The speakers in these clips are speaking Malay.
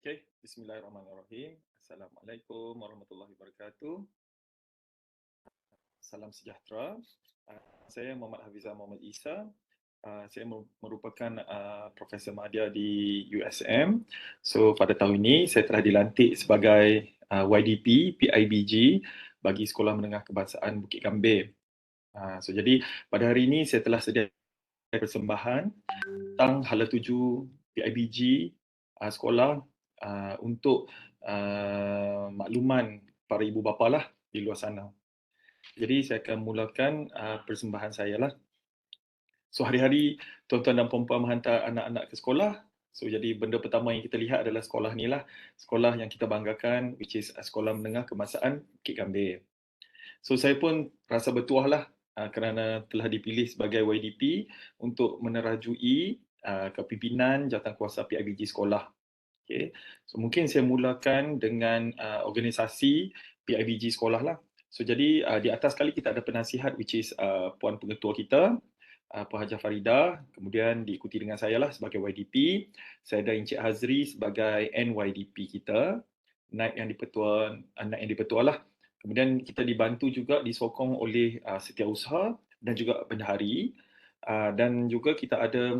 Okey, bismillahirrahmanirrahim. Assalamualaikum warahmatullahi wabarakatuh. Salam sejahtera. Saya Muhammad Hafizah Muhammad Isa. Saya merupakan Profesor Madya di USM. So pada tahun ini saya telah dilantik sebagai YDP PIBG bagi Sekolah Menengah Kebangsaan Bukit Gambir. Jadi pada hari ini saya telah sedia persembahan tentang hala tuju PIBG sekolah untuk makluman para ibu bapa lah di luar sana. Jadi saya akan mulakan persembahan saya lah. So hari-hari tuan-tuan dan puan-puan menghantar anak-anak ke sekolah. So jadi benda pertama yang kita lihat adalah sekolah ni lah. Sekolah yang kita banggakan, which is Sekolah Menengah Kebangsaan Bukit Gambir. So saya pun rasa bertuah lah kerana telah dipilih sebagai YDP untuk menerajui kepimpinan jawatankuasa PIBG sekolah. Okay. So mungkin saya mulakan dengan organisasi PIBG sekolah lah. So jadi di atas sekali kita ada penasihat which is Puan Pengetua kita, Puan Hajah Faridah, kemudian diikuti dengan saya lah sebagai YDP. Saya ada Encik Hazri sebagai NYDP kita, naib yang dipertua lah. Kemudian kita dibantu juga disokong oleh Setiausaha dan juga Bendahari. Dan juga kita ada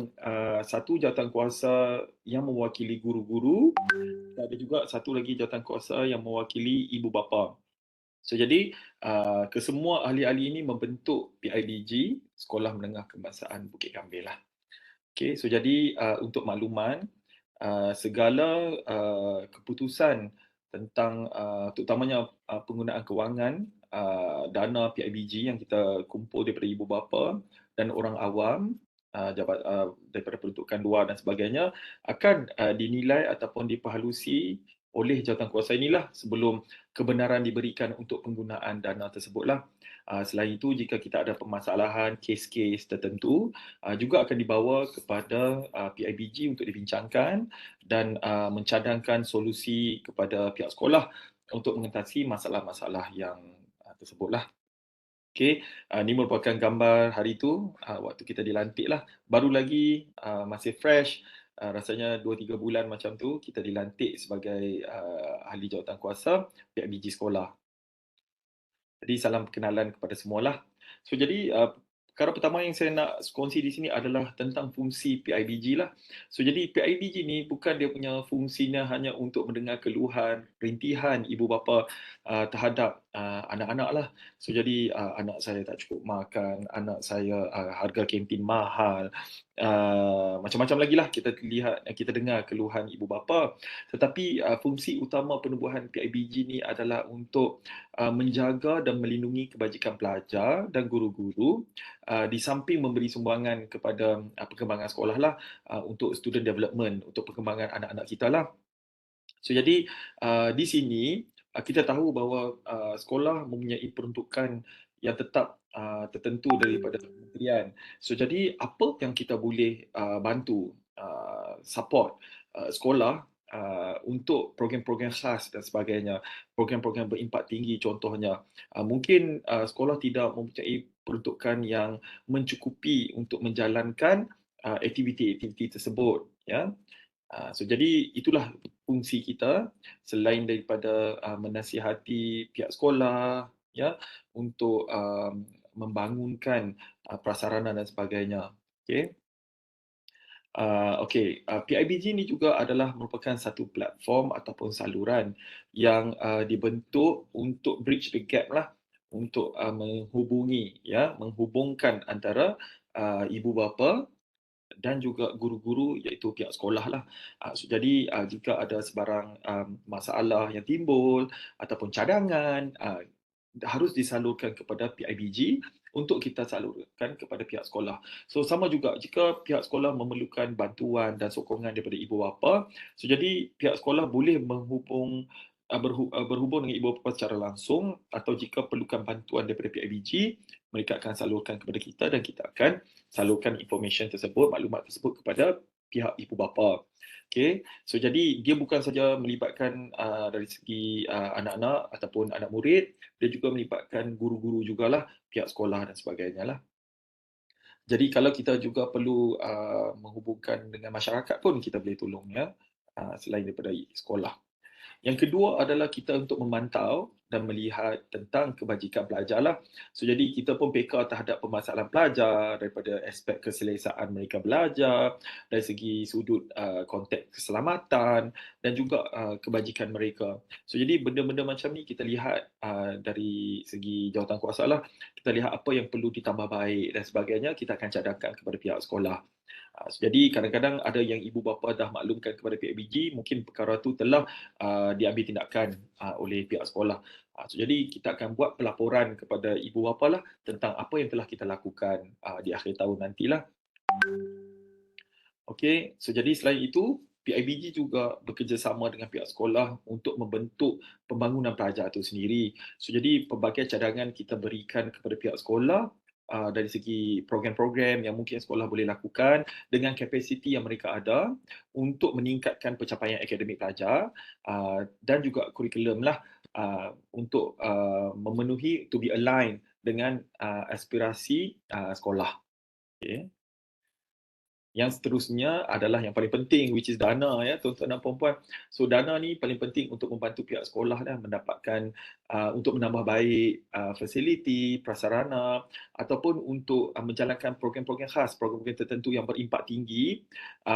satu jawatankuasa yang mewakili guru-guru. Kita ada juga satu lagi jawatankuasa yang mewakili ibu bapa. So jadi kesemua ahli-ahli ini membentuk PIBG Sekolah Menengah Kebangsaan Bukit Gambir lah. Okay, so jadi untuk makluman segala keputusan tentang terutamanya penggunaan kewangan dana PIBG yang kita kumpul daripada ibu bapa dan orang awam daripada peruntukan luar dan sebagainya akan dinilai ataupun diperhalusi oleh jawatankuasa inilah sebelum kebenaran diberikan untuk penggunaan dana tersebutlah. Selain itu, jika kita ada permasalahan kes-kes tertentu juga akan dibawa kepada PIBG untuk dibincangkan dan mencadangkan solusi kepada pihak sekolah untuk mengatasi masalah-masalah yang tersebutlah. Okey, ini merupakan gambar hari itu waktu kita dilantik lah. Baru lagi masih fresh, rasanya 2-3 bulan macam tu kita dilantik sebagai ahli jawatankuasa PIBG sekolah. Jadi salam perkenalan kepada semualah. So jadi perkara pertama yang saya nak kongsi di sini adalah tentang fungsi PIBG lah. So jadi PIBG ni bukan dia punya fungsinya hanya untuk mendengar keluhan, rintihan ibu bapa terhadap anak-anak lah. So jadi anak saya tak cukup makan, anak saya harga kantin mahal, macam-macam lagi lah kita dengar keluhan ibu bapa. Tetapi fungsi utama penubuhan PIBG ni adalah untuk menjaga dan melindungi kebajikan pelajar dan guru-guru di samping memberi sumbangan kepada perkembangan sekolah lah untuk student development, untuk perkembangan anak-anak kita lah. So jadi di sini kita tahu bahawa sekolah mempunyai peruntukan yang tetap tertentu daripada kementerian. So jadi apa yang kita boleh bantu support sekolah untuk program-program khas dan sebagainya, program-program berimpak tinggi contohnya. Mungkin sekolah tidak mempunyai peruntukan yang mencukupi untuk menjalankan aktiviti-aktiviti tersebut, ya. So jadi itulah fungsi kita selain daripada menasihati pihak sekolah, ya, untuk membangunkan prasarana dan sebagainya. Okey. PIBG ni juga adalah merupakan satu platform ataupun saluran yang dibentuk untuk bridge the gap lah, untuk menghubungkan antara ibu bapa dan juga guru-guru iaitu pihak sekolah lah. Jadi jika ada sebarang masalah yang timbul ataupun cadangan harus disalurkan kepada PIBG untuk kita salurkan kepada pihak sekolah. So sama juga jika pihak sekolah memerlukan bantuan dan sokongan daripada ibu bapa, so jadi pihak sekolah boleh berhubung dengan ibu bapa secara langsung, atau jika perlukan bantuan daripada PIBG, mereka akan salurkan kepada kita dan kita akan salurkan information tersebut, maklumat tersebut kepada pihak ibu bapa. Okay, so jadi dia bukan saja melibatkan dari segi anak-anak ataupun anak murid, dia juga melibatkan guru-guru jugalah, pihak sekolah dan sebagainya lah. Jadi kalau kita juga perlu menghubungkan dengan masyarakat pun kita boleh tolong, ya. selain daripada sekolah. Yang kedua adalah kita untuk memantau dan melihat tentang kebajikan pelajar lah. So, jadi kita pun peka terhadap permasalahan pelajar daripada aspek keselesaan mereka belajar, dari segi sudut konteks keselamatan dan juga kebajikan mereka. So, jadi benda-benda macam ni kita lihat dari segi jawatankuasa lah. Kita lihat apa yang perlu ditambah baik dan sebagainya, kita akan cadangkan kepada pihak sekolah. Jadi kadang-kadang ada yang ibu bapa dah maklumkan kepada PIBG, mungkin perkara tu telah diambil tindakan oleh pihak sekolah. Jadi kita akan buat pelaporan kepada ibu bapa lah tentang apa yang telah kita lakukan di akhir tahun nantilah. Okey, so jadi selain itu, PIBG juga bekerjasama dengan pihak sekolah untuk membentuk pembangunan pelajar itu sendiri. So jadi pelbagai cadangan kita berikan kepada pihak sekolah dari segi program-program yang mungkin sekolah boleh lakukan dengan kapasiti yang mereka ada untuk meningkatkan pencapaian akademik pelajar dan juga kurikulum lah untuk memenuhi to be aligned dengan aspirasi sekolah. Okay. Yang seterusnya adalah yang paling penting, which is dana ya, tuan-tuan dan puan-puan. So dana ni paling penting untuk membantu pihak sekolah dah mendapatkan untuk menambah baik fasiliti, prasarana ataupun untuk menjalankan program-program khas, program-program tertentu yang berimpak tinggi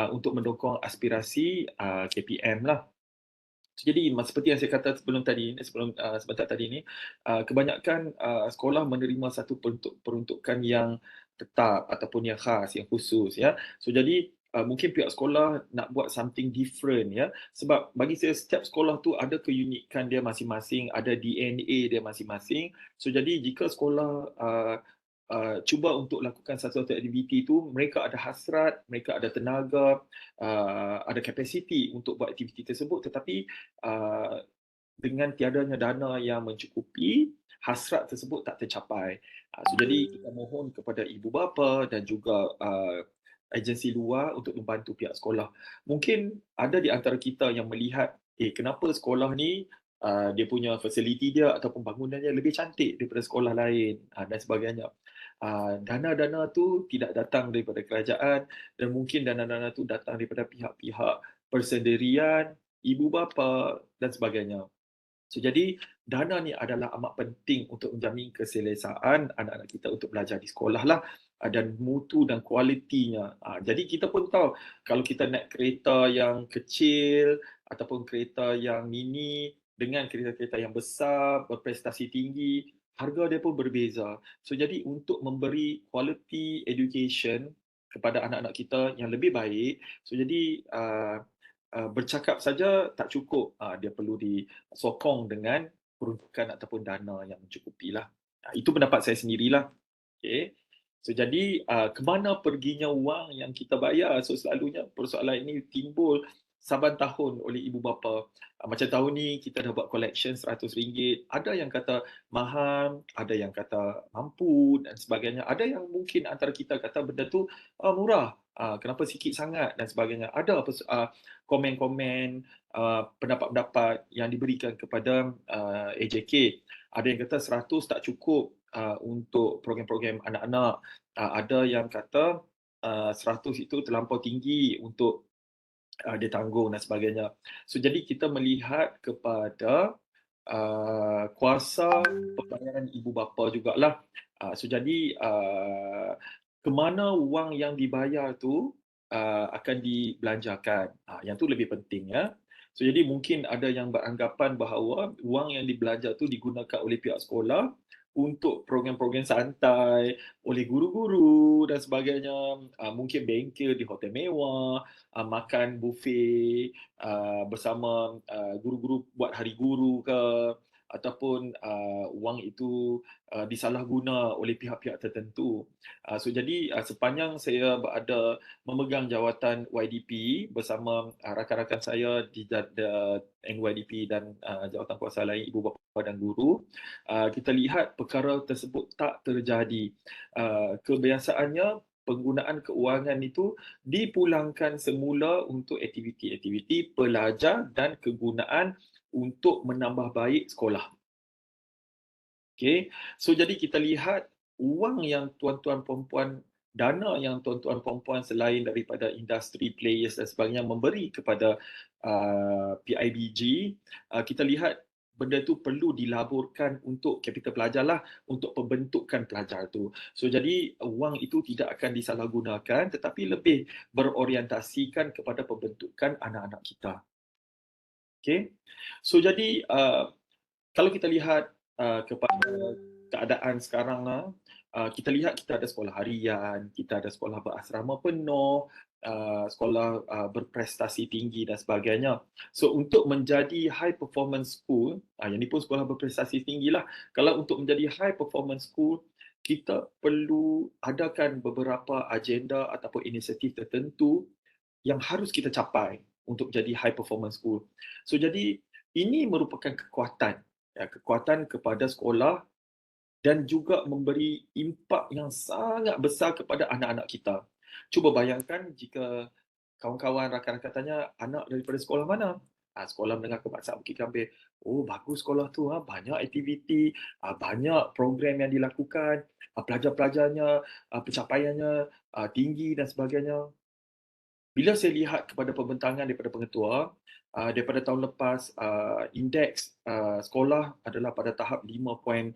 untuk mendukung aspirasi KPM lah. Jadi seperti yang saya kata sebelum sebentar tadi ni, kebanyakan sekolah menerima satu peruntukan yang tetap ataupun yang khas, yang khusus ya. So jadi mungkin pihak sekolah nak buat something different ya. Sebab bagi saya setiap sekolah tu ada keunikan dia masing-masing, ada DNA dia masing-masing. So jadi jika sekolah cuba untuk lakukan satu-satu aktiviti tu, mereka ada hasrat, mereka ada tenaga, ada kapasiti untuk buat aktiviti tersebut, tetapi dengan tiadanya dana yang mencukupi, hasrat tersebut tak tercapai. So jadi kita mohon kepada ibu bapa dan juga agensi luar untuk membantu pihak sekolah. Mungkin ada di antara kita yang melihat, kenapa sekolah ni dia punya fasiliti dia ataupun bangunannya lebih cantik daripada sekolah lain dan sebagainya. Dana-dana tu tidak datang daripada kerajaan dan mungkin dana-dana tu datang daripada pihak-pihak persendirian, ibu bapa dan sebagainya. So, jadi dana ni adalah amat penting untuk menjamin keselesaan anak-anak kita untuk belajar di sekolah lah dan mutu dan kualitinya. Jadi kita pun tahu kalau kita naik kereta yang kecil ataupun kereta yang mini dengan kereta-kereta yang besar, berprestasi tinggi, harga dia pun berbeza. So jadi untuk memberi quality education kepada anak-anak kita yang lebih baik, so jadi bercakap saja tak cukup. Dia perlu disokong dengan peruntukan ataupun dana yang mencukupi lah. Itu pendapat saya sendirilah. Okay. So jadi ke mana perginya wang yang kita bayar? So selalunya persoalan ini timbul saban tahun oleh ibu bapa. Macam tahun ni kita dah buat collection RM100. Ada yang kata mahal, ada yang kata mampu dan sebagainya. Ada yang mungkin antara kita kata benda tu murah. Kenapa sikit sangat dan sebagainya. Ada komen-komen, pendapat-pendapat yang diberikan kepada AJK. Ada yang kata 100 tak cukup untuk program-program anak-anak. Ada yang kata 100 itu terlampau tinggi untuk dia tanggung dan sebagainya. So jadi kita melihat kepada kuasa pembayaran ibu bapa jugalah. So jadi ke mana wang yang dibayar tu akan dibelanjakan. Yang tu lebih penting ya. So jadi mungkin ada yang beranggapan bahawa wang yang dibelanja tu digunakan oleh pihak sekolah untuk program-program santai oleh guru-guru dan sebagainya. Mungkin bengkel di hotel mewah, makan buffet bersama guru-guru buat hari guru ke, ataupun wang itu disalahguna oleh pihak-pihak tertentu. So jadi sepanjang saya berada memegang jawatan YDP bersama rakan-rakan saya di NYDP dan jawatankuasa lain ibu bapa dan guru, kita lihat perkara tersebut tak terjadi. Kebiasaannya penggunaan keuangan itu dipulangkan semula untuk aktiviti-aktiviti pelajar dan kegunaan untuk menambah baik sekolah. Okay. So jadi kita lihat wang yang tuan-tuan perempuan dana yang tuan-tuan puan-puan selain daripada industri players dan sebagainya memberi kepada PIBG, kita lihat benda tu perlu dilaburkan untuk capital pelajar lah, untuk pembentukan pelajar tu. So jadi wang itu tidak akan disalahgunakan tetapi lebih berorientasikan kepada pembentukan anak-anak kita. Okay. So jadi kalau kita lihat kepada keadaan sekarang lah, kita lihat kita ada sekolah harian, kita ada sekolah berasrama penuh, sekolah berprestasi tinggi dan sebagainya. So untuk menjadi high performance school, yang ni pun sekolah berprestasi tinggi lah. Kalau untuk menjadi high performance school, kita perlu adakan beberapa agenda ataupun inisiatif tertentu yang harus kita capai untuk jadi high performance school. So jadi ini merupakan kekuatan, kekuatan kepada sekolah dan juga memberi impak yang sangat besar kepada anak-anak kita. Cuba bayangkan jika kawan-kawan, rakan-rakan tanya, anak daripada sekolah mana? Sekolah Menengah Kebangsaan Bukit Kambing. Oh, bagus sekolah tu. Banyak aktiviti, banyak program yang dilakukan, pelajar-pelajarnya, pencapaiannya tinggi dan sebagainya. Bila saya lihat kepada pembentangan daripada pengetua, daripada tahun lepas, indeks sekolah adalah pada tahap 5.7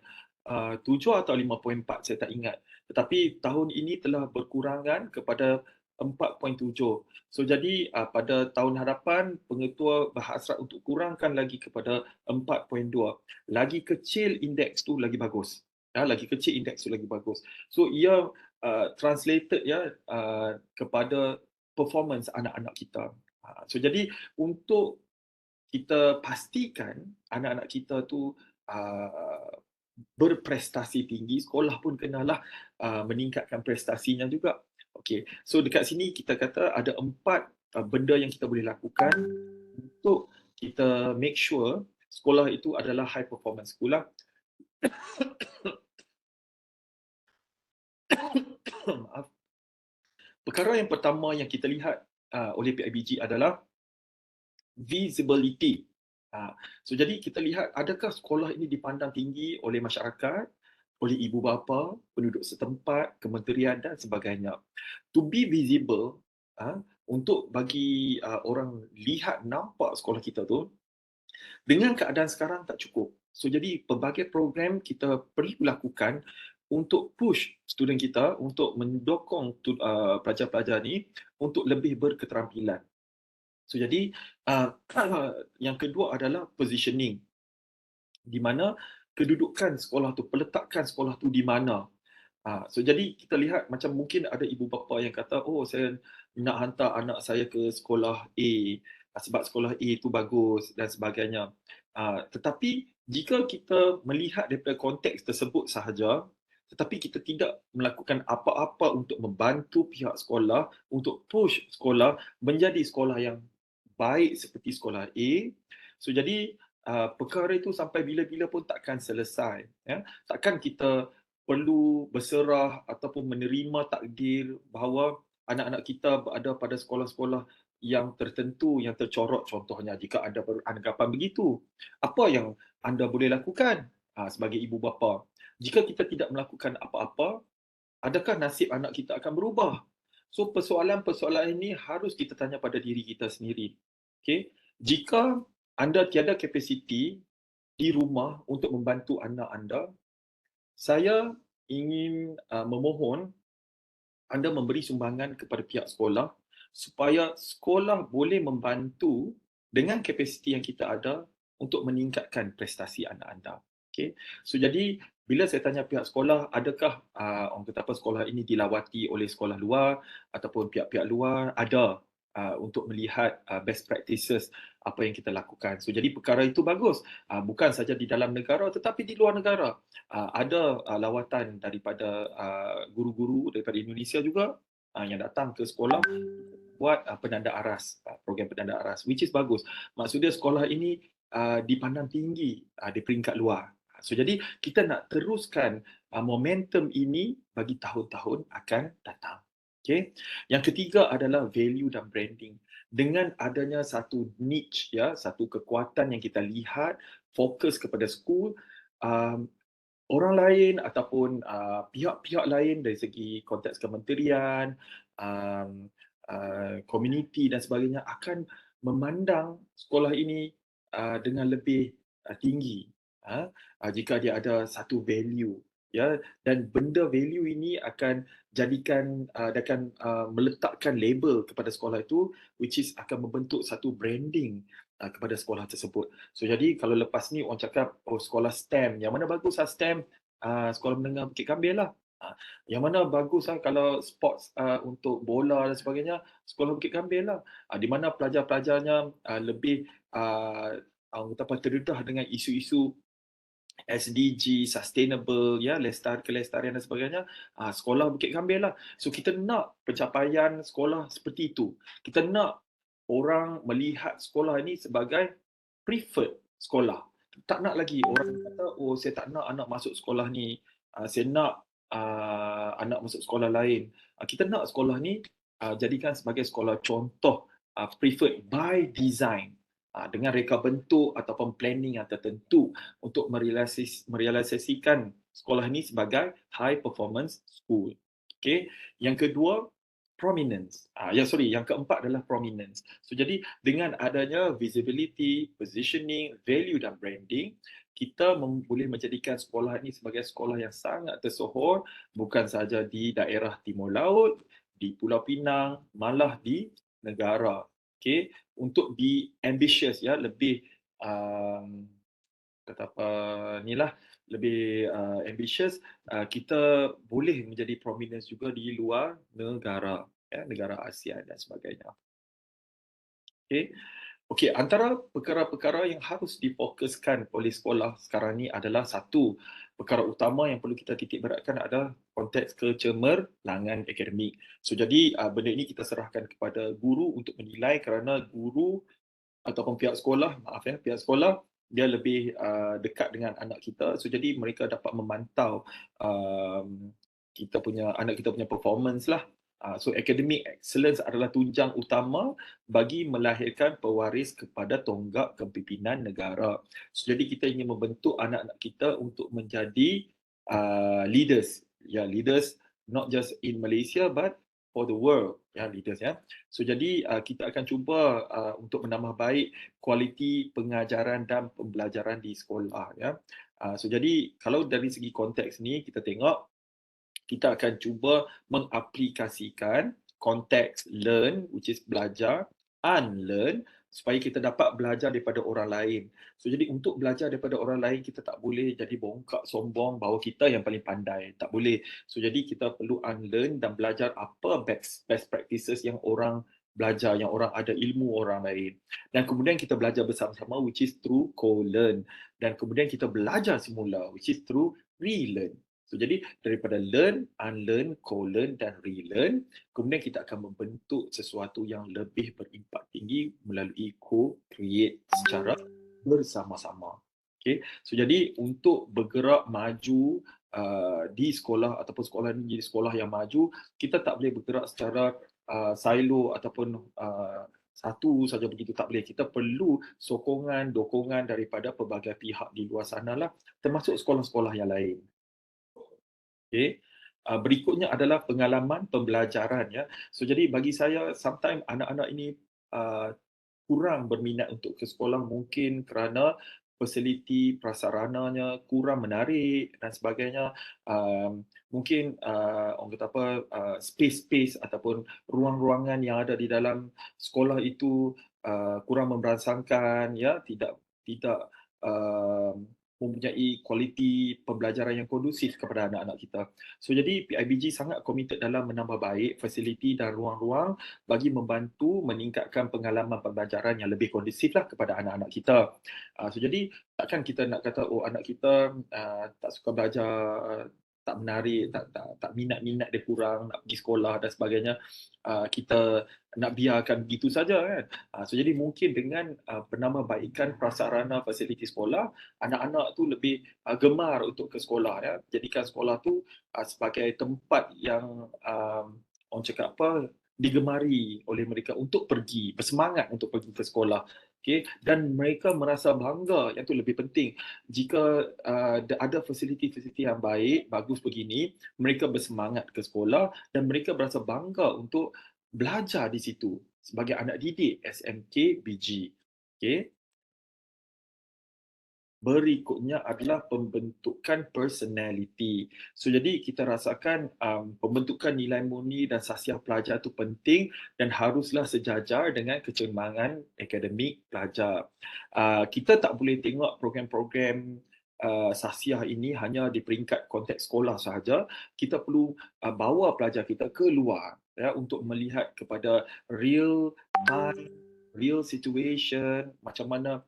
atau 5.4, saya tak ingat. Tetapi tahun ini telah berkurangan kepada 4.7. So jadi pada tahun hadapan, pengetua berhasrat untuk kurangkan lagi kepada 4.2. Lagi kecil indeks tu lagi bagus. Lagi kecil indeks tu lagi bagus. So ia translated kepada performance anak-anak kita. So jadi untuk kita pastikan anak-anak kita tu berprestasi tinggi, sekolah pun kenalah meningkatkan prestasinya juga. Okey, so dekat sini kita kata ada 4 benda yang kita boleh lakukan untuk kita make sure sekolah itu adalah high performance school lah. Maaf. Perkara yang pertama yang kita lihat oleh PIBG adalah visibility. So jadi kita lihat adakah sekolah ini dipandang tinggi oleh masyarakat, oleh ibu bapa, penduduk setempat, kementerian dan sebagainya. To be visible, untuk bagi orang lihat nampak sekolah kita tu, dengan keadaan sekarang tak cukup. So jadi pelbagai program kita perlu lakukan untuk push student kita, untuk mendokong pelajar-pelajar ni untuk lebih berketerampilan. So jadi yang kedua adalah positioning, di mana kedudukan sekolah tu, peletakan sekolah tu di mana. So jadi kita lihat macam mungkin ada ibu bapa yang kata, oh saya nak hantar anak saya ke sekolah A sebab sekolah A tu bagus dan sebagainya. Tetapi jika kita melihat daripada konteks tersebut sahaja, tetapi kita tidak melakukan apa-apa untuk membantu pihak sekolah untuk push sekolah menjadi sekolah yang baik seperti sekolah A. So jadi perkara itu sampai bila-bila pun takkan selesai. Takkan kita perlu berserah ataupun menerima takdir bahawa anak-anak kita berada pada sekolah-sekolah yang tertentu, yang tercorot. Contohnya, jika anda beranggapan begitu, apa yang anda boleh lakukan sebagai ibu bapa? Jika kita tidak melakukan apa-apa, adakah nasib anak kita akan berubah? So, persoalan-persoalan ini harus kita tanya pada diri kita sendiri. Okay? Jika anda tiada kapasiti di rumah untuk membantu anak anda, saya ingin memohon anda memberi sumbangan kepada pihak sekolah supaya sekolah boleh membantu dengan kapasiti yang kita ada untuk meningkatkan prestasi anak anda. Okay? So jadi bila saya tanya pihak sekolah, adakah orang kata apa, sekolah ini dilawati oleh sekolah luar ataupun pihak-pihak luar? Ada untuk melihat best practices apa yang kita lakukan. So jadi perkara itu bagus. Bukan saja di dalam negara tetapi di luar negara. Ada lawatan daripada guru-guru daripada Indonesia juga yang datang ke sekolah buat penanda aras, program penanda aras, which is bagus. Maksudnya sekolah ini dipandang tinggi di peringkat luar. So jadi kita nak teruskan momentum ini bagi tahun-tahun akan datang. Okay. Yang ketiga adalah value dan branding. Dengan adanya satu niche, satu kekuatan yang kita lihat, fokus kepada school, orang lain ataupun pihak-pihak lain dari segi konteks kementerian, um, komuniti dan sebagainya akan memandang sekolah ini dengan lebih tinggi, jika dia ada satu value, ya, dan benda value ini akan jadikan dia akan meletakkan label kepada sekolah itu, which is akan membentuk satu branding kepada sekolah tersebut. So jadi kalau lepas ni orang cakap, "Oh, sekolah STEM, yang mana bagus STEM?" Sekolah menengah Bukit Kambing lah. Yang mana bagus kalau sports untuk bola dan sebagainya, sekolah Bukit Kambing lah. Di mana pelajar-pelajarnya lebih orang kata apa, terdedah dengan isu-isu SDG, sustainable, ya, kelestarian dan sebagainya, sekolah Bukit Kambing lah. So kita nak pencapaian sekolah seperti itu. Kita nak orang melihat sekolah ini sebagai preferred sekolah. Tak nak lagi orang kata, "Oh, saya tak nak anak masuk sekolah ni. Saya nak anak masuk sekolah lain." Kita nak sekolah ni jadikan sebagai sekolah contoh, preferred by design, dengan reka bentuk ataupun planning yang tertentu untuk merealisasikan sekolah ini sebagai high performance school. Okey. Yang kedua, prominence. Yang keempat adalah prominence. So jadi dengan adanya visibility, positioning, value dan branding, kita boleh menjadikan sekolah ini sebagai sekolah yang sangat tersohor bukan sahaja di daerah Timur Laut, di Pulau Pinang, malah di negara. Okey, untuk be ambitious, ya, lebih um, kata apa nilah lebih ambitious, kita boleh menjadi prominence juga di luar negara, ya, negara ASEAN dan sebagainya. Okey. Okey, antara perkara-perkara yang harus difokuskan oleh sekolah sekarang ni adalah satu, perkara utama yang perlu kita titik beratkan adalah konteks kecemerlangan akademik. So jadi benda ini kita serahkan kepada guru untuk menilai, kerana guru ataupun pihak sekolah, pihak sekolah dia lebih dekat dengan anak kita. So jadi mereka dapat memantau um, anak kita punya performance lah. So academic excellence adalah tunjang utama bagi melahirkan pewaris kepada tonggak kepimpinan negara. So jadi kita ingin membentuk anak-anak kita untuk menjadi leaders. Ya, leaders not just in Malaysia but for the world, ya, leaders, ya. So jadi kita akan cuba untuk menambah baik kualiti pengajaran dan pembelajaran di sekolah, ya. So jadi kalau dari segi konteks ni kita tengok, kita akan cuba mengaplikasikan konteks learn, which is belajar, unlearn, supaya kita dapat belajar daripada orang lain. So jadi untuk belajar daripada orang lain, kita tak boleh jadi bongkak sombong bahawa kita yang paling pandai. Tak boleh. So jadi kita perlu unlearn dan belajar apa best practices yang orang belajar, yang orang ada ilmu orang lain. Dan kemudian kita belajar bersama-sama, which is through co-learn. Dan kemudian kita belajar semula, which is through relearn. So jadi daripada learn, unlearn, co-learn dan relearn, kemudian kita akan membentuk sesuatu yang lebih berimpak tinggi melalui co-create secara bersama-sama. Okay. So jadi untuk bergerak maju di sekolah ataupun sekolah ini jadi sekolah yang maju, kita tak boleh bergerak secara silo ataupun satu saja begitu, tak boleh. Kita perlu sokongan, dokongan daripada pelbagai pihak di luar sana lah, termasuk sekolah-sekolah yang lain. Okay. Berikutnya adalah pengalaman pembelajaran, ya. So jadi bagi saya sometimes anak-anak ini kurang berminat untuk ke sekolah mungkin kerana fasiliti prasarananya kurang menarik dan sebagainya. Mungkin orang kata apa, space-space ataupun ruang-ruangan yang ada di dalam sekolah itu kurang memberansangkan, ya, tidak mempunyai kualiti pembelajaran yang kondusif kepada anak-anak kita. So jadi PIBG sangat komited dalam menambah baik fasiliti dan ruang-ruang bagi membantu meningkatkan pengalaman pembelajaran yang lebih kondusif lah kepada anak-anak kita. So jadi takkan kita nak kata, oh, anak kita tak suka belajar, tak menarik, tak minat dia kurang nak pergi sekolah dan sebagainya. Kita nak biarkan begitu saja, kan. So jadi mungkin dengan penambahbaikan prasarana fasiliti sekolah, anak-anak tu lebih gemar untuk ke sekolah, ya. Jadikan sekolah tu sebagai tempat yang orang cakap apa, digemari oleh mereka untuk pergi, bersemangat untuk pergi ke sekolah. Okay? Dan mereka merasa bangga, yang itu lebih penting. Jika ada fasiliti-fasiliti yang baik, bagus begini, mereka bersemangat ke sekolah dan mereka berasa bangga untuk belajar di situ sebagai anak didik SMK BG. Okay? Berikutnya adalah pembentukan personality. So jadi kita rasakan pembentukan nilai murni dan sasiah pelajar itu penting dan haruslah sejajar dengan kecermangan akademik pelajar. Kita tak boleh tengok program-program sasiah ini hanya di peringkat konteks sekolah sahaja. Kita perlu bawa pelajar kita ke luar ya untuk melihat kepada real time, real situation, macam mana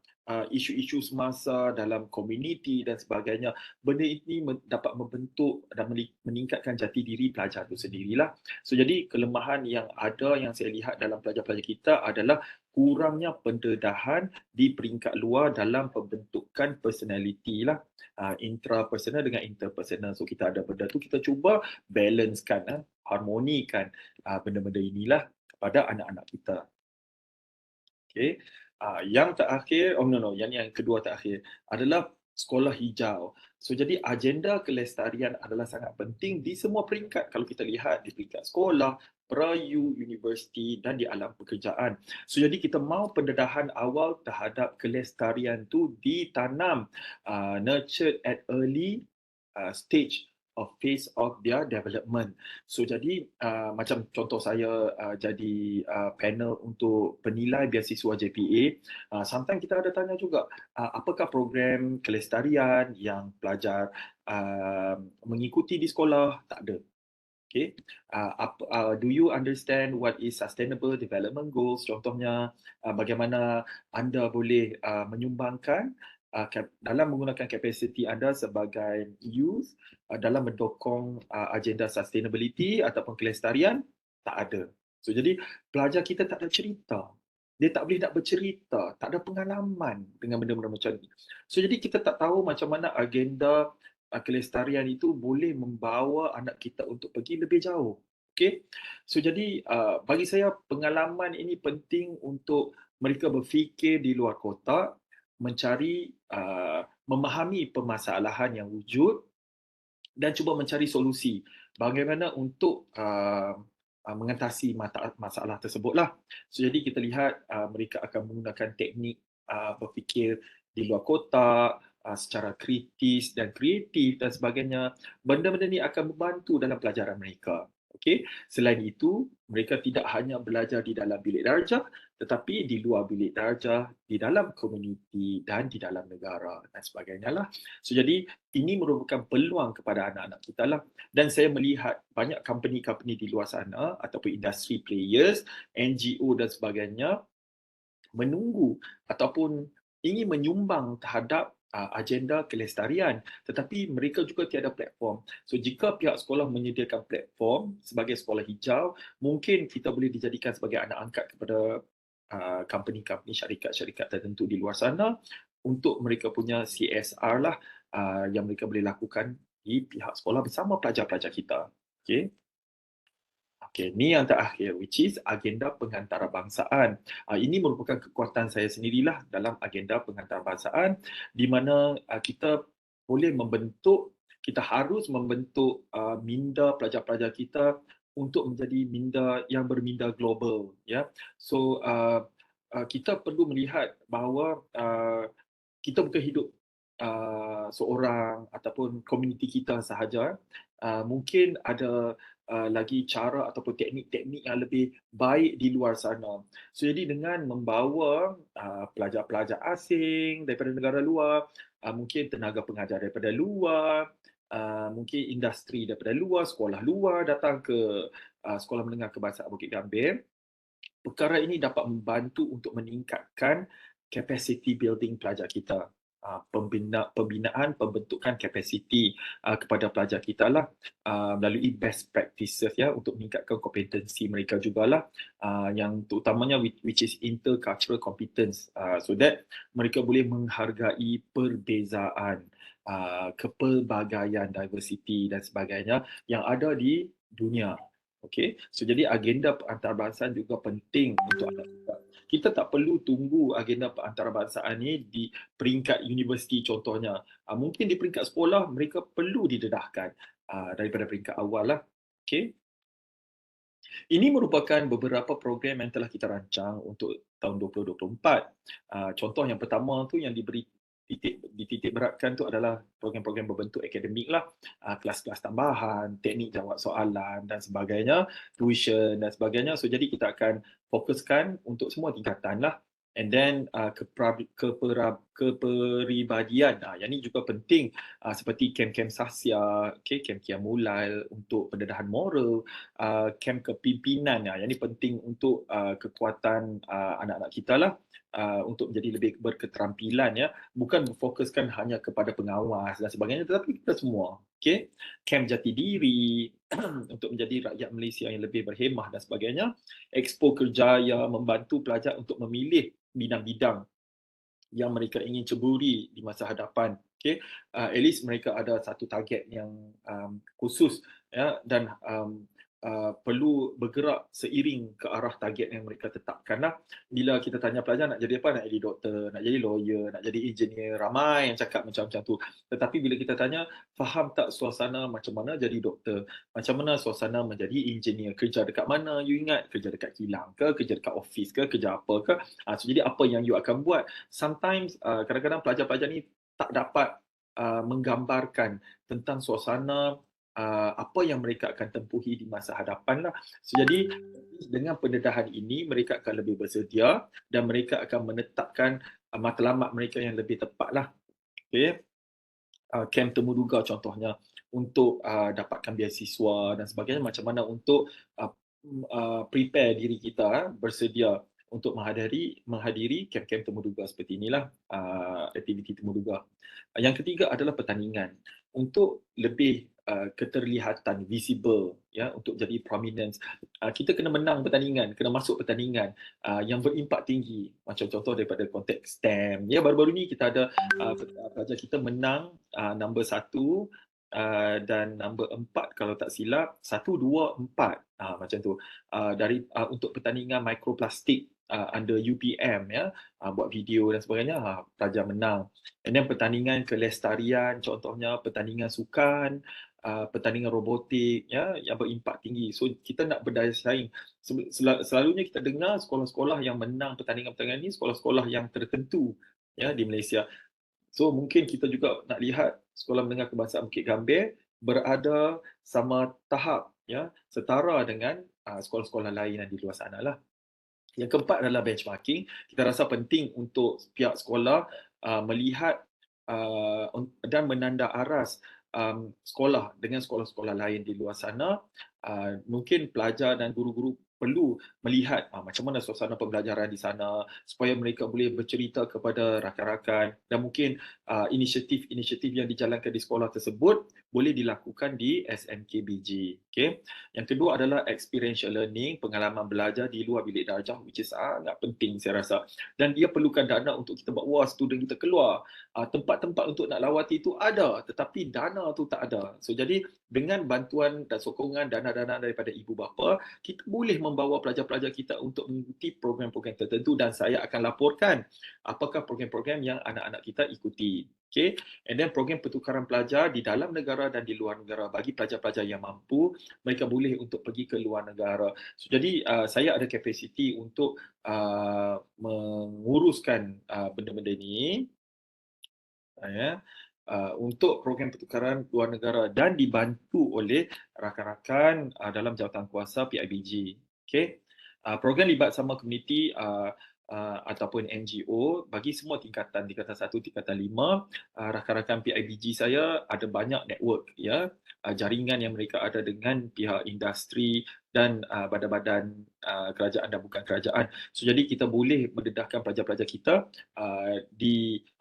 isu-isu semasa dalam komuniti dan sebagainya. Benda ini dapat membentuk dan meningkatkan jati diri pelajar itu sendirilah. So jadi kelemahan yang ada yang saya lihat dalam pelajar-pelajar kita adalah kurangnya pendedahan di peringkat luar dalam pembentukan personality lah. Intrapersonal dengan interpersonal. So kita ada benda tu, kita cuba balancekan, harmonikan benda-benda inilah kepada anak-anak kita. Okay. Yang terakhir, yang kedua terakhir adalah sekolah hijau. So jadi agenda kelestarian adalah sangat penting di semua peringkat. Kalau kita lihat di peringkat sekolah, perayu, universiti dan di alam pekerjaan. So jadi kita mahu pendedahan awal terhadap kelestarian tu ditanam, nurtured at early stage of phase of their development. So jadi macam contoh saya jadi panel untuk penilai beasiswa JPA, sometimes kita ada tanya juga apakah program kelestarian yang pelajar mengikuti di sekolah. Tak ada. Okay. Do you understand what is sustainable development goals? Contohnya, bagaimana anda boleh menyumbangkan dalam menggunakan kapasiti anda sebagai youth dalam mendukung agenda sustainability ataupun kelestarian? Tak ada. So jadi pelajar kita tak ada cerita. Dia tak boleh nak bercerita, tak ada pengalaman dengan benda-benda macam ni. So jadi kita tak tahu macam mana agenda kelestarian itu boleh membawa anak kita untuk pergi lebih jauh. Okay? So jadi bagi saya pengalaman ini penting untuk mereka berfikir di luar kotak, mencari, memahami permasalahan yang wujud dan cuba mencari solusi. Bagaimana untuk mengatasi masalah tersebutlah. So jadi kita lihat mereka akan menggunakan teknik berfikir di luar kotak, secara kritis dan kreatif dan sebagainya. Benda-benda ni akan membantu dalam pelajaran mereka. Okay? Selain itu, mereka tidak hanya belajar di dalam bilik darjah, tetapi di luar bilik darjah, di dalam komuniti dan di dalam negara dan sebagainya lah. So jadi ini merupakan peluang kepada anak-anak kita lah. Dan saya melihat banyak company-company di luar sana ataupun industri players, NGO dan sebagainya menunggu ataupun ingin menyumbang terhadap agenda kelestarian, tetapi mereka juga tiada platform. So jika pihak sekolah menyediakan platform sebagai sekolah hijau, mungkin kita boleh dijadikan sebagai anak angkat kepada company-company, syarikat-syarikat tertentu di luar sana untuk mereka punya CSR lah yang mereka boleh lakukan di pihak sekolah bersama pelajar-pelajar kita. Okay. Okay, ni yang terakhir, which is agenda pengantarabangsaaan. Ini merupakan kekuatan saya sendirilah dalam agenda pengantarabangsaaan, di mana kita boleh membentuk, kita harus membentuk minda pelajar-pelajar kita untuk menjadi minda yang berminda global. Ya, so kita perlu melihat bahawa kita bukan hidup seorang ataupun komuniti kita sahaja. Mungkin ada lagi cara ataupun teknik-teknik yang lebih baik di luar sana. So jadi dengan membawa pelajar-pelajar asing daripada negara luar, mungkin tenaga pengajar daripada luar, mungkin industri daripada luar, sekolah luar datang ke Sekolah Menengah Kebangsaan Bukit Gambir, perkara ini dapat membantu untuk meningkatkan capacity building pelajar kita. Pembinaan, pembentukan kapasiti kepada pelajar kita lah melalui best practices ya untuk meningkatkan kompetensi mereka jugalah, yang terutamanya which is intercultural competence, so that mereka boleh menghargai perbezaan, kepelbagaian, diversity dan sebagainya yang ada di dunia. Okey, so jadi agenda antarabangsa juga penting untuk anak kita. Kita tak perlu tunggu agenda antarabangsa ni di peringkat universiti contohnya. Mungkin di peringkat sekolah mereka perlu didedahkan daripada peringkat awal lah. Okey. Ini merupakan beberapa program yang telah kita rancang untuk tahun 2024. Contoh yang pertama tu yang dititik beratkan tu adalah program-program berbentuk akademik lah, kelas-kelas tambahan, teknik jawab soalan dan sebagainya, tuition dan sebagainya. So jadi kita akan fokuskan untuk semua tingkatan lah. And then kepribadian, yang ni juga penting, seperti kem-kem Sasya, okay, kem Qiyamul untuk pendedahan moral, kem kepimpinan, yang ini penting untuk kekuatan anak-anak kita lah, untuk menjadi lebih berketerampilan, ya, bukan berfokuskan hanya kepada pengawas dan sebagainya, tetapi kita semua. Okay? Kem jati diri untuk menjadi rakyat Malaysia yang lebih berhemah dan sebagainya. Expo Kerjaya membantu pelajar untuk memilih bidang-bidang yang mereka ingin ceburi di masa hadapan. Okay? At least mereka ada satu target yang khusus, ya, dan perlu bergerak seiring ke arah target yang mereka tetapkan lah. Bila kita tanya pelajar nak jadi apa, nak jadi doktor, nak jadi lawyer, nak jadi engineer, ramai yang cakap macam-macam tu. Tetapi bila kita tanya, faham tak suasana macam mana jadi doktor, macam mana suasana menjadi engineer, kerja dekat mana you ingat, kerja dekat kilang ke, kerja dekat office ke, kerja apa ke, so jadi apa yang you akan buat. Sometimes kadang-kadang pelajar-pelajar ni tak dapat menggambarkan tentang suasana apa yang mereka akan tempuhi di masa hadapan lah. So, jadi dengan pendedahan ini mereka akan lebih bersedia dan mereka akan menetapkan matlamat mereka yang lebih tepat lah. Okay. Kem Temuduga contohnya untuk dapatkan beasiswa dan sebagainya, macam mana untuk prepare diri kita bersedia untuk menghadiri kem-kem Temuduga seperti inilah, aktiviti Temuduga. Yang ketiga adalah pertandingan. Untuk lebih keterlihatan, visible, ya, untuk jadi prominence, kita kena menang pertandingan, kena masuk pertandingan yang berimpak tinggi. Macam contoh daripada konteks STEM. Ya, baru-baru ni kita ada pelajar kita menang nombor 1 dan nombor 4 kalau tak silap, 1, 2, 4 macam tu. Untuk pertandingan mikroplastik under UPM, ya, buat video dan sebagainya, pelajar menang. And then pertandingan kelestarian, contohnya pertandingan sukan, pertandingan robotik, ya, yang berimpak tinggi. So kita nak berdaya saing. Selalunya kita dengar sekolah-sekolah yang menang pertandingan-pertandingan ni sekolah-sekolah yang tertentu, ya, di Malaysia. So mungkin kita juga nak lihat Sekolah Menengah Kebangsaan Bukit Gambir berada sama tahap, ya, setara dengan sekolah-sekolah lain yang di luar sana lah. Yang keempat adalah benchmarking. Kita rasa penting untuk pihak sekolah melihat dan menanda aras sekolah dengan sekolah-sekolah lain di luar sana. Mungkin pelajar dan guru-guru perlu melihat macam mana suasana pembelajaran di sana supaya mereka boleh bercerita kepada rakan-rakan, dan mungkin inisiatif-inisiatif yang dijalankan di sekolah tersebut boleh dilakukan di SMKBG. Okay? Yang kedua adalah experiential learning, pengalaman belajar di luar bilik darjah, which is sangat penting saya rasa. Dan dia perlukan dana untuk kita bawa student kita keluar. Tempat-tempat untuk nak lawati itu ada, tetapi dana tu tak ada. So jadi dengan bantuan dan sokongan dana-dana daripada ibu bapa, kita boleh membawa pelajar-pelajar kita untuk mengikuti program-program tertentu, dan saya akan laporkan apakah program-program yang anak-anak kita ikuti. Okay? And then program pertukaran pelajar di dalam negara dan di luar negara bagi pelajar-pelajar yang mampu, mereka boleh untuk pergi ke luar negara. So, jadi saya ada kapasiti untuk menguruskan benda-benda ini, ya, untuk program pertukaran luar negara dan dibantu oleh rakan-rakan dalam jawatankuasa PIBG. Okay? Program libat sama komuniti ataupun NGO bagi semua tingkatan 1, tingkatan 5, rakan-rakan PIBG saya ada banyak network, ya, jaringan yang mereka ada dengan pihak industri dan badan-badan kerajaan dan bukan kerajaan. So jadi kita boleh mendedahkan pelajar-pelajar kita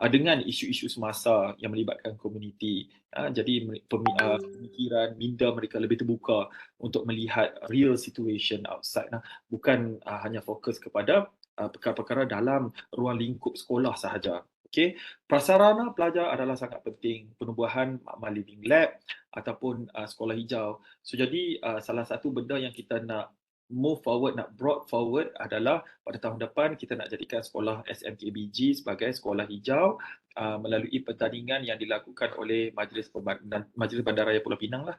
dengan isu-isu semasa yang melibatkan komuniti. Jadi pemikiran minda mereka lebih terbuka untuk melihat real situation outside, bukan hanya fokus kepada perkara-perkara dalam ruang lingkup sekolah sahaja. Okey, prasarana pelajar adalah sangat penting, penubuhan makmal living lab ataupun sekolah hijau. So jadi salah satu benda yang kita nak move forward, nak brought forward adalah pada tahun depan kita nak jadikan sekolah SMKBG sebagai sekolah hijau melalui pertandingan yang dilakukan oleh Majlis Bandaraya Pulau Pinang lah.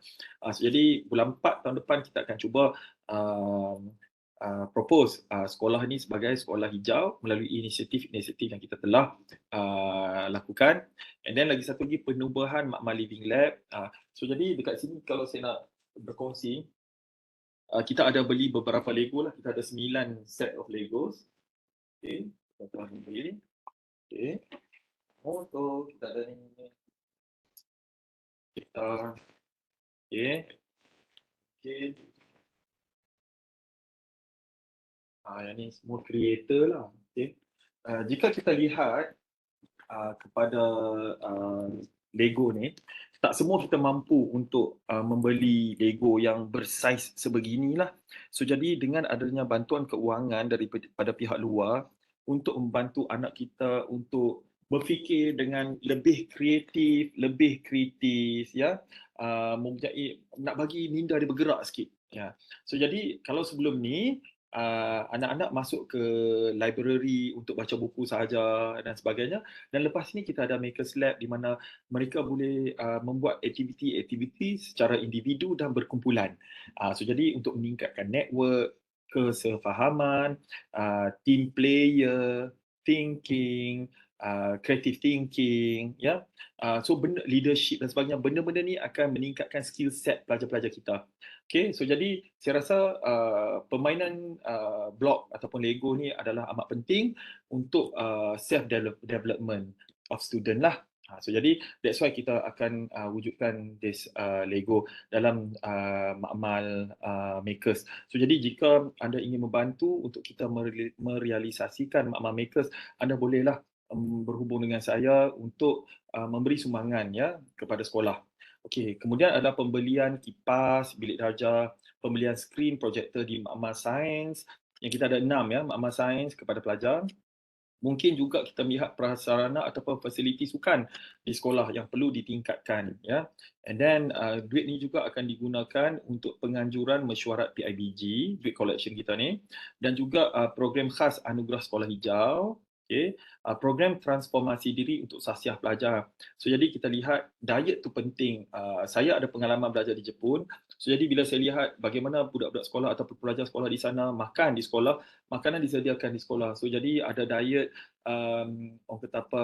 So jadi bulan 4 tahun depan kita akan cuba propose sekolah ni sebagai sekolah hijau melalui inisiatif-inisiatif yang kita telah lakukan. And then lagi satu lagi penubuhan makmal living lab. So jadi dekat sini kalau saya nak berkongsi, kita ada beli beberapa Lego lah. Kita ada 9 set of Legos. Okay, kita telah beli. Okay, motor kita ada ni. Kita okay. Okay. Yang ni semua creator lah. Okay. Jika kita lihat kepada Lego ni, tak semua kita mampu untuk membeli Lego yang bersaiz sebeginilah. So jadi dengan adanya bantuan keuangan daripada pihak luar untuk membantu anak kita untuk berfikir dengan lebih kreatif, lebih kritis, ya, mempunyai nak bagi minda dia bergerak sikit. Ya. So jadi kalau sebelum ni anak-anak masuk ke library untuk baca buku sahaja dan sebagainya, dan lepas ni kita ada Makers Lab di mana mereka boleh membuat aktiviti-aktiviti secara individu dan berkumpulan. So jadi untuk meningkatkan network, kesefahaman, team player, thinking, creative thinking, ya. So benda leadership dan sebagainya, benda-benda ni akan meningkatkan skill set pelajar-pelajar kita. Okay, so jadi saya rasa permainan blok ataupun Lego ni adalah amat penting untuk self development of student lah. So jadi that's why kita akan wujudkan this Lego dalam makmal makers. So jadi jika anda ingin membantu untuk kita merealisasikan makmal makers, anda bolehlah berhubung dengan saya untuk memberi sumbangan ya kepada sekolah. Okey, kemudian ada pembelian kipas, bilik darjah, pembelian skrin projektor di makmal sains, yang kita ada 6 ya, makmal sains kepada pelajar. Mungkin juga kita melihat prasarana ataupun fasiliti sukan di sekolah yang perlu ditingkatkan ya. And then duit ni juga akan digunakan untuk penganjuran mesyuarat PIBG, duit collection kita ni, dan juga program khas anugerah sekolah hijau. Okay. Program transformasi diri untuk sasiah pelajar. So jadi kita lihat diet tu penting. Saya ada pengalaman belajar di Jepun. So jadi bila saya lihat bagaimana budak-budak sekolah ataupun pelajar sekolah di sana makan di sekolah, makanan disediakan di sekolah. So jadi ada diet orang kata apa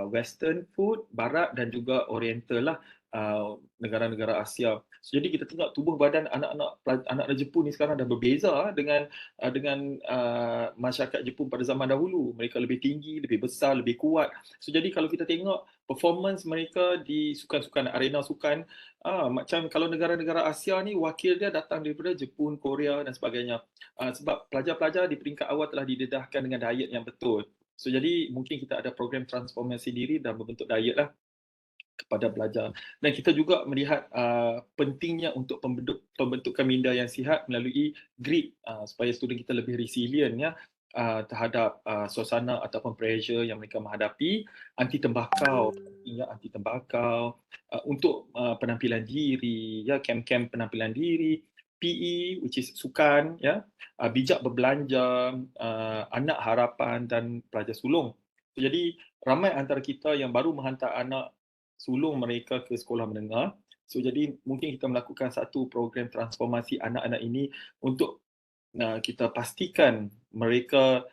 western food, barat dan juga oriental lah, negara-negara Asia. So, jadi kita tengok tubuh badan anak-anak Jepun ni sekarang dah berbeza dengan masyarakat Jepun pada zaman dahulu. Mereka lebih tinggi, lebih besar, lebih kuat. So jadi kalau kita tengok performance mereka di sukan-sukan, arena sukan, macam kalau negara-negara Asia ni wakil dia datang daripada Jepun, Korea dan sebagainya. Sebab pelajar-pelajar di peringkat awal telah didedahkan dengan diet yang betul. So jadi mungkin kita ada program transformasi diri dalam berbentuk diet lah kepada pelajar. Dan kita juga melihat pentingnya untuk pembentukan minda yang sihat melalui grit supaya student kita lebih resilient ya terhadap suasana ataupun pressure yang mereka menghadapi, anti tembakau, anti tembakau, untuk penampilan diri, ya, kem-kem penampilan diri, PE which is sukan, ya, bijak berbelanja, anak harapan dan pelajar sulung. Jadi ramai antara kita yang baru menghantar anak sulung mereka ke sekolah menengah. So jadi mungkin kita melakukan satu program transformasi anak-anak ini untuk kita pastikan mereka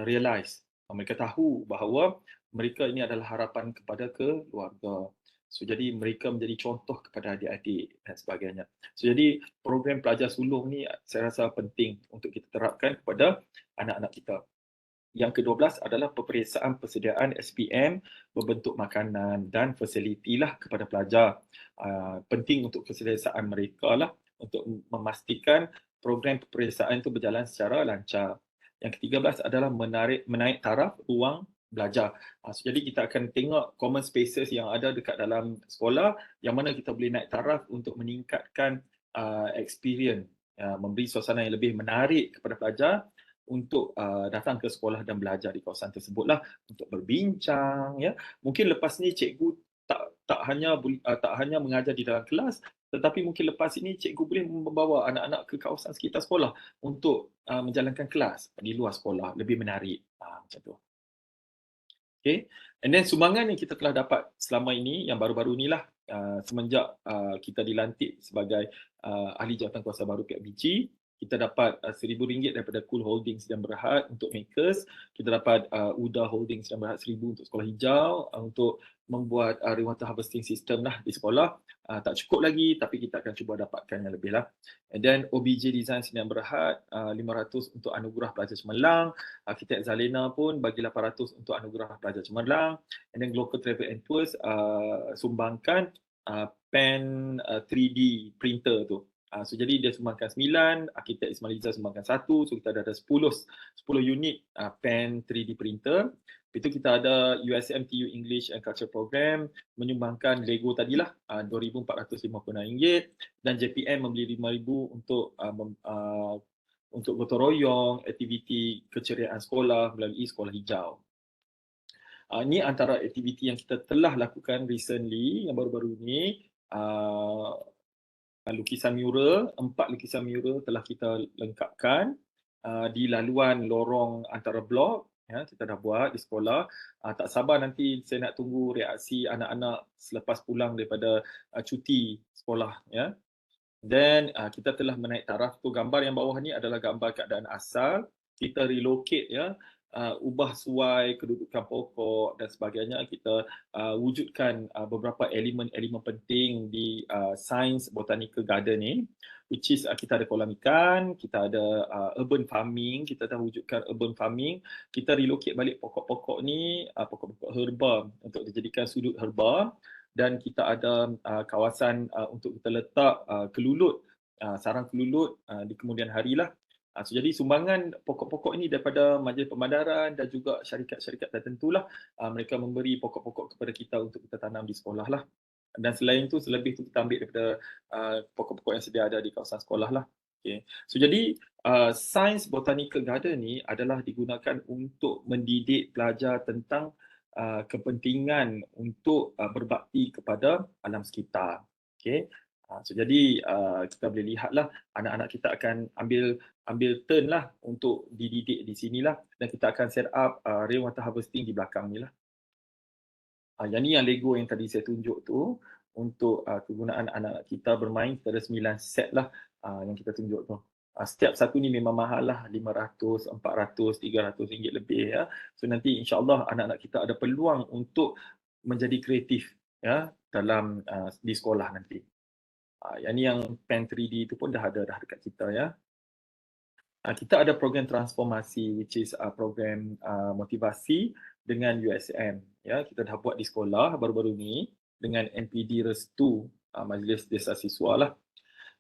realise, mereka tahu bahawa mereka ini adalah harapan kepada keluarga. So jadi mereka menjadi contoh kepada adik-adik dan sebagainya. So jadi program pelajar sulung ni saya rasa penting untuk kita terapkan kepada anak-anak kita. Yang ke-12 adalah peperiksaan persediaan SPM berbentuk makanan dan fasiliti lah kepada pelajar. Penting untuk keselesaan mereka lah untuk memastikan program peperiksaan itu berjalan secara lancar. Yang ke-13 adalah menaik taraf ruang belajar. So, jadi kita akan tengok common spaces yang ada dekat dalam sekolah yang mana kita boleh naik taraf untuk meningkatkan experience, memberi suasana yang lebih menarik kepada pelajar untuk datang ke sekolah dan belajar di kawasan tersebutlah untuk berbincang, ya. Mungkin lepas ni cikgu tak hanya mengajar di dalam kelas, tetapi mungkin lepas ini cikgu boleh membawa anak-anak ke kawasan sekitar sekolah untuk menjalankan kelas di luar sekolah, lebih menarik. Macam tu. Okay. And then sumbangan yang kita telah dapat selama ini, yang baru-baru inilah, semenjak kita dilantik sebagai ahli jawatan kuasa baru pihak BG, kita dapat RM1,000 daripada Cool Holdings dan Berhad untuk makers. Kita dapat UDA Holdings dan Berhad RM1,000 untuk sekolah hijau, untuk membuat rainwater harvesting system lah di sekolah. Tak cukup lagi, tapi kita akan cuba dapatkan yang lebih lah. And then OBJ Design Sdn Berhad, RM500 untuk anugerah pelajar cemerlang. Arkitek Zalena pun bagi RM800 untuk anugerah pelajar cemerlang. And then Global Travel and Tours sumbangkan pen 3D printer tu. So jadi dia sumbangkan 9, Arkitek Ismail Izzah sumbangkan 1, so kita ada 10 unit pen 3D printer. Itu kita ada USM TU English and Culture Program menyumbangkan Lego tadilah RM2,456 dan JPM membeli RM5,000 untuk gotong royong, aktiviti keceriaan sekolah melalui sekolah hijau. Ini antara aktiviti yang kita telah lakukan recently, yang baru-baru ini. Lukisan mural, 4 lukisan mural telah kita lengkapkan di laluan lorong antara blok. Ya, kita dah buat di sekolah. Tak sabar nanti saya nak tunggu reaksi anak-anak selepas pulang daripada cuti sekolah. Ya. Then kita telah menaik taraf tu. Gambar yang bawah ni adalah gambar keadaan asal. Kita relocate, ya, ubah suai kedudukan pokok dan sebagainya. Kita wujudkan beberapa elemen-elemen penting di Science Botanical Garden ni, which is kita ada kolam ikan, kita ada urban farming, kita dah wujudkan urban farming. Kita relocate balik pokok-pokok ni, pokok-pokok herba untuk dijadikan sudut herba. Dan kita ada kawasan untuk kita letak kelulut, sarang kelulut di kemudian hari lah. So jadi sumbangan pokok-pokok ini daripada Majlis Pemandaran dan juga syarikat-syarikat tertentu lah. Mereka memberi pokok-pokok kepada kita untuk kita tanam di sekolah lah. Dan selain itu, selebih itu kita ambil daripada pokok-pokok yang sedia ada di kawasan sekolah lah. Okay. So jadi Science Botanical Garden ni adalah digunakan untuk mendidik pelajar tentang kepentingan untuk berbakti kepada alam sekitar. Okay. So jadi kita boleh lihatlah anak-anak kita akan ambil turn lah untuk dididik di sinilah, dan kita akan set up rainwater harvesting di belakang ni lah. Yang ni yang Lego yang tadi saya tunjuk tu untuk kegunaan anak-anak kita bermain. Kita ada 9 set lah yang kita tunjuk tu. Setiap satu ni memang mahal lah, RM500, RM400, RM300 lebih, ya. So nanti insya-Allah anak-anak kita ada peluang untuk menjadi kreatif, ya, dalam di sekolah nanti. Yang ni yang pen 3D tu pun dah ada dah dekat kita, ya. Kita ada program transformasi, which is program motivasi dengan USM. Ya, kita dah buat di sekolah baru-baru ni dengan NPD Restu, Majlis Desa Siswa lah.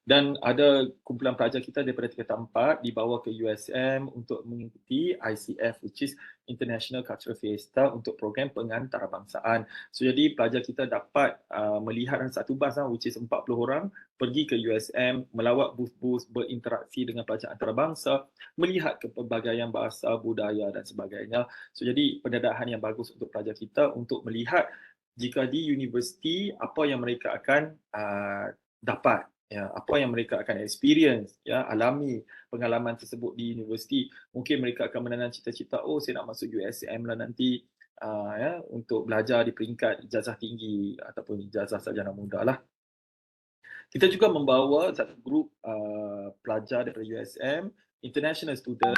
Dan ada kumpulan pelajar kita daripada tingkatan 4 dibawa ke USM untuk mengikuti ICF, which is International Cultural Fiesta, untuk program pengantarbangsaan. So jadi pelajar kita dapat melihat dalam satu bas, which is 40 orang, pergi ke USM, melawat bus-bus, berinteraksi dengan pelajar antarabangsa, melihat kepelbagaian bahasa, budaya dan sebagainya. So jadi pendedaan yang bagus untuk pelajar kita untuk melihat jika di universiti apa yang mereka akan dapat. Ya, apa yang mereka akan experience, ya, alami pengalaman tersebut di universiti. Mungkin mereka akan menanam cita-cita, oh saya nak masuk USM lah nanti, ya, untuk belajar di peringkat ijazah tinggi ataupun ijazah sarjana muda lah. Kita juga membawa satu grup pelajar daripada USM, international student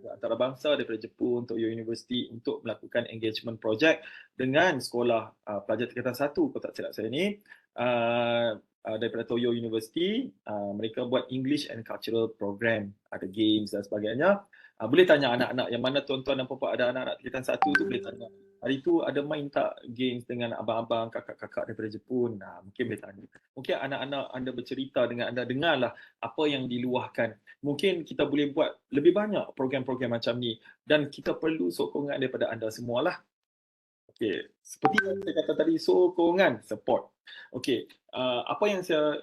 antarabangsa daripada Jepun, Toyo University, untuk melakukan engagement project dengan sekolah pelajar tingkatan 1, kalau tak silap saya ni, daripada Toyo University. Mereka buat English and Cultural Program, ada games dan sebagainya. Boleh tanya anak-anak yang mana tuan-tuan dan puan-puan ada anak-anak tingkatan 1 tu, boleh tanya. Hari tu ada main tak games dengan abang-abang, kakak-kakak daripada Jepun? Mungkin boleh tanya. Mungkin anak-anak anda bercerita dengan anda, dengarlah apa yang diluahkan. Mungkin kita boleh buat lebih banyak program-program macam ni, dan kita perlu sokongan daripada anda semualah. Okey, seperti yang saya kata tadi, sokongan, support. Okey, apa yang saya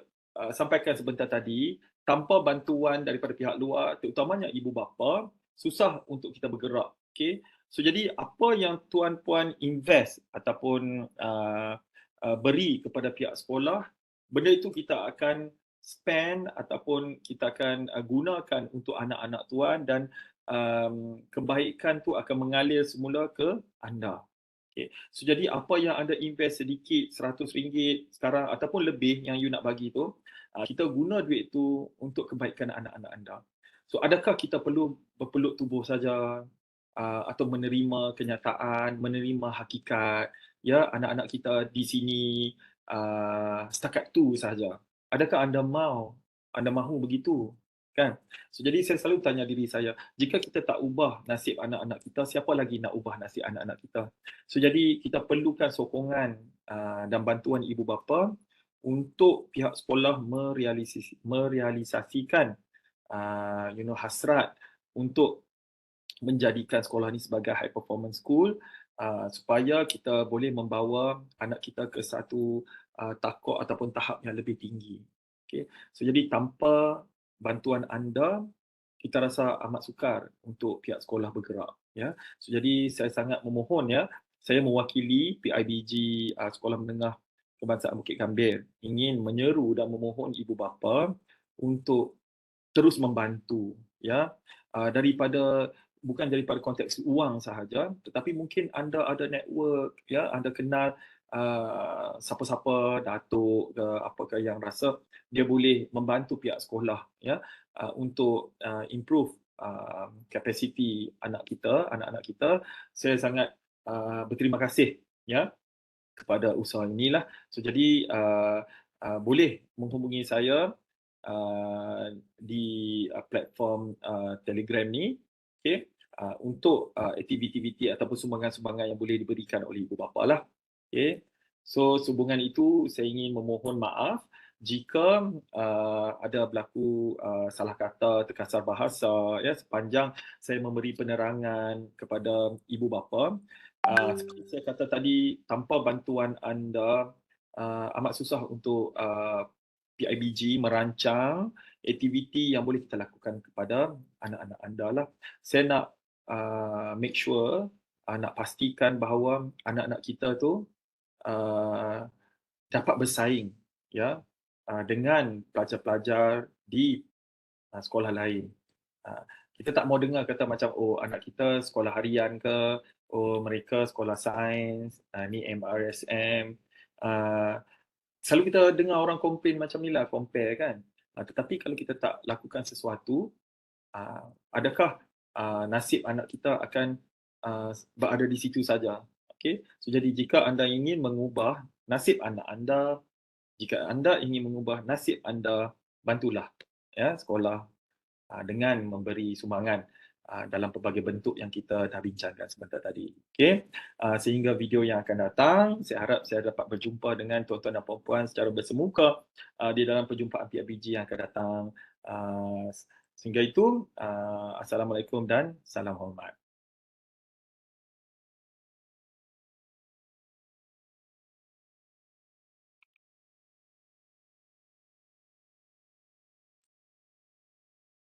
sampaikan sebentar tadi, tanpa bantuan daripada pihak luar, terutamanya ibu bapa, susah untuk kita bergerak. Okay. So jadi apa yang tuan-puan invest ataupun beri kepada pihak sekolah, benda itu kita akan spend ataupun kita akan gunakan untuk anak-anak tuan, dan kebaikan tu akan mengalir semula ke anda. Okay. So jadi apa yang anda invest sedikit, RM100 sekarang ataupun lebih yang you nak bagi tu, kita guna duit tu untuk kebaikan anak-anak anda. So adakah kita perlu berpeluk tubuh saja, atau menerima kenyataan, menerima hakikat, ya anak-anak kita di sini setakat tu saja. Adakah anda mahu? Anda mahu begitu? Kan? So jadi saya selalu tanya diri saya, jika kita tak ubah nasib anak-anak kita, siapa lagi nak ubah nasib anak-anak kita? So jadi kita perlukan sokongan dan bantuan ibu bapa untuk pihak sekolah merealisasikan hasrat untuk menjadikan sekolah ni sebagai high performance school, supaya kita boleh membawa anak kita ke satu takhuk ataupun tahap yang lebih tinggi. Okay. So jadi tanpa bantuan anda, kita rasa amat sukar untuk pihak sekolah bergerak. Ya. So jadi saya sangat memohon, ya, saya mewakili PIBG Sekolah Menengah Kebangsaan Bukit Gambir ingin menyeru dan memohon ibu bapa untuk terus membantu, ya, daripada bukan daripada konteks wang sahaja, tetapi mungkin anda ada network, ya, anda kenal siapa-siapa, datuk ke apa ke yang rasa dia boleh membantu pihak sekolah, ya, untuk improve kapasiti anak-anak kita. Saya sangat berterima kasih, ya, kepada usaha inilah. So jadi boleh menghubungi saya di platform Telegram ni, okey, untuk aktiviti-aktiviti ataupun sumbangan-sumbangan yang boleh diberikan oleh ibu bapa lah. Okey. So sehubungan itu saya ingin memohon maaf jika ada berlaku salah kata, terkasar bahasa, ya, sepanjang saya memberi penerangan kepada ibu bapa. Seperti saya kata tadi, tanpa bantuan anda amat susah untuk PIBG merancang aktiviti yang boleh kita lakukan kepada anak-anak anda lah. Saya nak make sure, nak pastikan bahawa anak-anak kita tu uh, dapat bersaing, ya, dengan pelajar-pelajar di sekolah lain. Uh, kita tak mau dengar kata macam, oh anak kita sekolah harian ke, oh mereka sekolah sains, ni MRSM. Uh, Selalu kita dengar orang komplain macam ni lah, compare kan. Tetapi kalau kita tak lakukan sesuatu, adakah nasib anak kita akan berada di situ saja? Okay? So, jadi jika anda ingin mengubah nasib anak anda, jika anda ingin mengubah nasib anda, bantulah, ya, sekolah dengan memberi sumbangan dalam pelbagai bentuk yang kita dah bincangkan sebentar tadi. Okay? Sehingga video yang akan datang, saya harap saya dapat berjumpa dengan tuan-tuan dan puan-puan secara bersemuka di dalam perjumpaan PIBG yang akan datang. Sehingga itu, Assalamualaikum dan salam hormat.